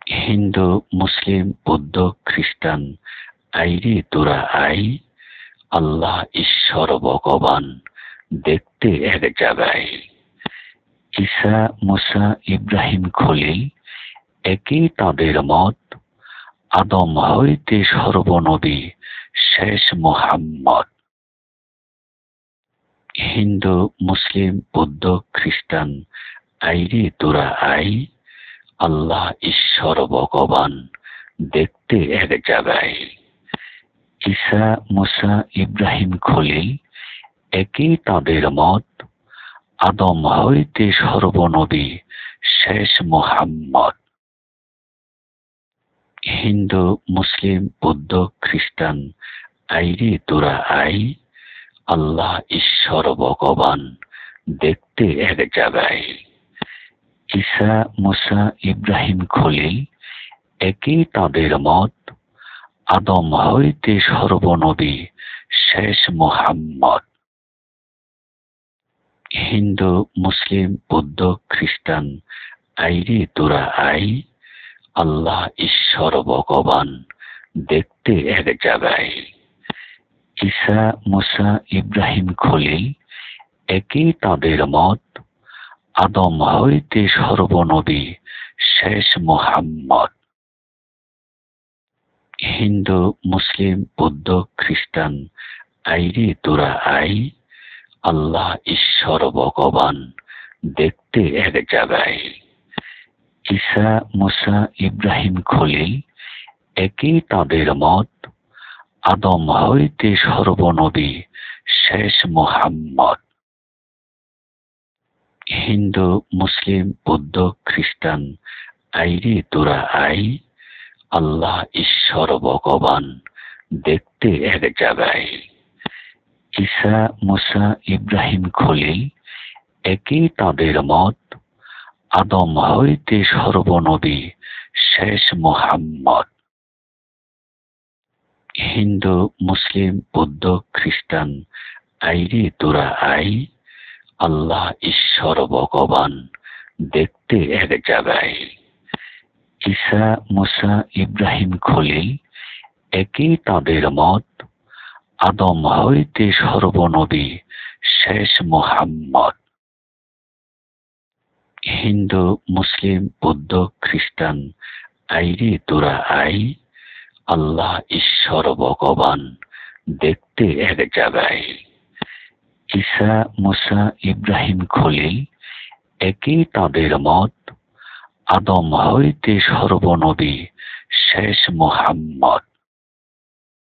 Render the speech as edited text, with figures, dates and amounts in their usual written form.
হিন্দু, মুসলিম, বৌদ্ধ, খ্রিস্টান, আইরে তোরা আই, আল্লাহ ঈশ্বর ভগবান, দেখতে এক জায়গায়। ঈসা, মুসা, ইব্রাহিম, খলিল একই তাদের মত, আদম হইতে সর্বনবী শেষ মুহাম্মদ। হিন্দু, মুসলিম, বৌদ্ধ, খ্রিস্টান, আইরে তোরা আই, আল্লাহ ঈশ্বর ভগবান, দেখতে এক জায়গায়। ঈসা, মুসা, ইব্রাহিম, খলিল একই তাদের মত, আদম হইতে সর্বনবী শেষ মুহাম্মদ। হিন্দু, মুসলিম, বৌদ্ধ, খ্রিস্টান, আইরে তোরা আই, আল্লাহ ঈশ্বর ভগবান, দেখতে এক জায়গায়। ঈসা, মুসা, ইব্রাহিম, খলিল একই তাদের মত, আদম হইতে সর্বনবী শেষ মুহাম্মদ। হিন্দু, মুসলিম, বৌদ্ধ, খ্রিস্টান, আইরে তোরা আই, আল্লাহ ঈশ্বর ভগবান, দেখতে এক জায়গায়। ঈসা, মুসা, ইব্রাহিম, খলিল একই তাদের মত, আদম হইতে সর্বনবী শেষ মুহাম্মদ। হিন্দু, মুসলিম, বৌদ্ধ, খ্রিস্টান, আইরে তোরা আই, আল্লাহ ঈশ্বর ভগবান, দেখতে এক জায়গায়। ঈসা, মুসা, ইব্রাহিম, খলিল একই তাদের মত, আদম হইতে সর্বনবী শেষ মুহাম্মদ। হিন্দু, মুসলিম, বৌদ্ধ, খ্রিস্টান, আইরে তোরা আই, আল্লাহ ঈশ্বর ভগবান, দেখতে এক জায়গায়। ঈসা, মুসা, ইব্রাহিম, খলিল একই তাদের মত, আদম হইতে সর্বনবী শেষ মুহাম্মদ। হিন্দু, মুসলিম, বৌদ্ধ, খ্রিস্টান, আইরে তোরা আই, আল্লাহ ঈশ্বর ভগবান, দেখতে এক জায়গায়। ঈসা, মুসা, ইব্রাহিম, খলিল একই তাদের মত, আদম হইতে সর্বনবী শেষ মুহাম্মদ। হিন্দু, মুসলিম, বৌদ্ধ, খ্রিস্টান, আইরে তোরা আই, আল্লাহ ঈশ্বর ভগবান, দেখতে এক জায়গায়। ঈসা, মুসা, ইব্রাহিম, খলিল একই তাদের মত, আদম হইতে সর্বনবী শেষ মুহাম্মদ।